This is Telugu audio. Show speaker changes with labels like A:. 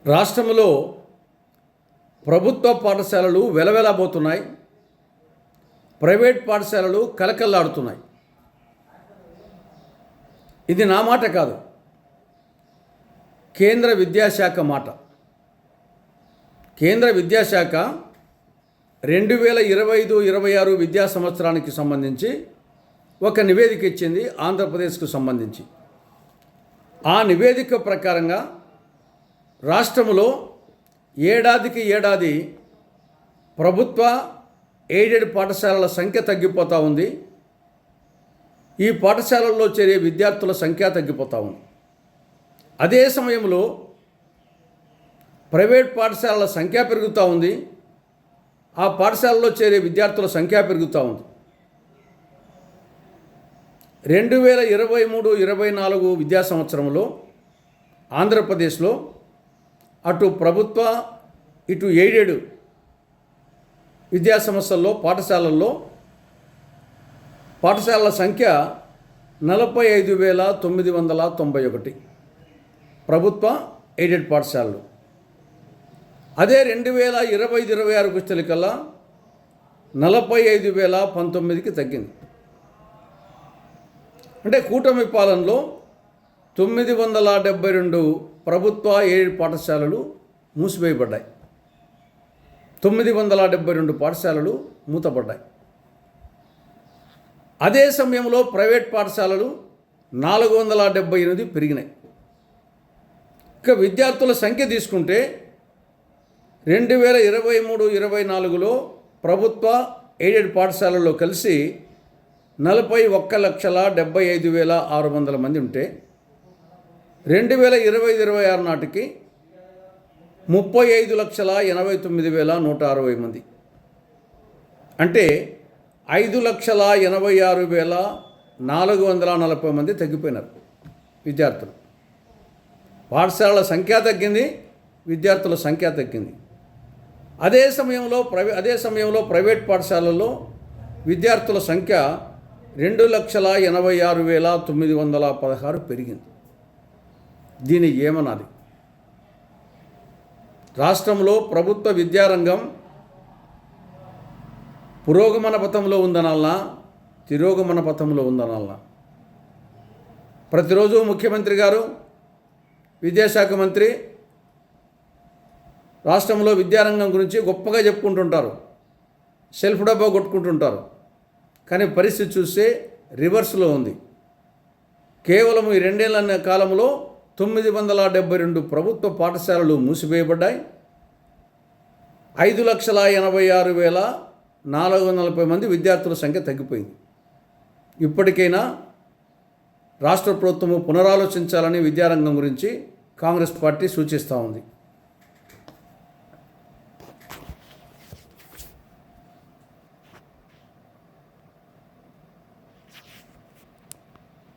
A: రాష్ట్రంలో ప్రభుత్వ పాఠశాలలు వెలవెలబోతున్నాయి, ప్రైవేట్ పాఠశాలలు కలకల్లాడుతున్నాయి. ఇది నా మాట కాదు, కేంద్ర విద్యాశాఖ మాట. కేంద్ర విద్యాశాఖ 2025-26 విద్యా సంవత్సరానికి సంబంధించి ఒక నివేదిక ఇచ్చింది ఆంధ్రప్రదేశ్కు సంబంధించి. ఆ నివేదిక ప్రకారంగా రాష్ట్రంలో ఏడాదికి ఏడాది ప్రభుత్వ ఎయిడెడ్ పాఠశాలల సంఖ్య తగ్గిపోతూ ఉంది. ఈ పాఠశాలల్లో చేరే విద్యార్థుల సంఖ్య తగ్గిపోతూ ఉంది. అదే సమయంలో ప్రైవేట్ పాఠశాలల సంఖ్య పెరుగుతూ ఉంది. ఆ పాఠశాలలో చేరే విద్యార్థుల సంఖ్య పెరుగుతూ ఉంది. 2023-24 విద్యా సంవత్సరంలో ఆంధ్రప్రదేశ్లో అటు ప్రభుత్వ ఇటు ఎయిడెడ్ విద్యా సంస్థల్లో పాఠశాలల సంఖ్య 45,991 ప్రభుత్వ ఎయిడెడ్ పాఠశాలలు. అదే 2025-26 వచ్చేకల్లా 45,019కి తగ్గింది. అంటే కూటమి పాలనలో 972 ప్రభుత్వ ఎయిడెడ్ పాఠశాలలు మూసివేయబడ్డాయి. 972 పాఠశాలలు మూతపడ్డాయి. అదే సమయంలో ప్రైవేట్ పాఠశాలలు 478 పెరిగినాయి. ఇక విద్యార్థుల సంఖ్య తీసుకుంటే 2023-24లో ప్రభుత్వ ఎయిడెడ్ పాఠశాలల్లో కలిసి 41,75,600 మంది ఉంటే 2025-26 నాటికి 35,89,160 మంది, అంటే 5,86,440 మంది తగ్గిపోయినారు విద్యార్థులు. పాఠశాలల సంఖ్య తగ్గింది, విద్యార్థుల సంఖ్య తగ్గింది. అదే సమయంలో ప్రైవేట్ పాఠశాలల్లో విద్యార్థుల సంఖ్య 2,86,916 పెరిగింది. దీని ఏమనాలి? రాష్ట్రంలో ప్రభుత్వ విద్యారంగం పురోగమన పథంలో ఉందనాలనా, తిరోగమన పథంలో ఉందనాలనా? ప్రతిరోజు ముఖ్యమంత్రి గారు, విద్యాశాఖ మంత్రి రాష్ట్రంలో విద్యారంగం గురించి గొప్పగా చెప్పుకుంటుంటారు, సెల్ఫ్ డబ్బా కొట్టుకుంటుంటారు. కానీ పరిస్థితి చూస్తే రివర్స్లో ఉంది. కేవలం ఈ 2 ఏళ్ల కాలంలో 972 ప్రభుత్వ పాఠశాలలు మూసివేయబడ్డాయి. 5,86,440 మంది విద్యార్థుల సంఖ్య తగ్గిపోయింది. ఇప్పటికైనా రాష్ట్ర ప్రభుత్వము పునరాలోచించాలని విద్యారంగం గురించి కాంగ్రెస్ పార్టీ సూచిస్తూ ఉంది.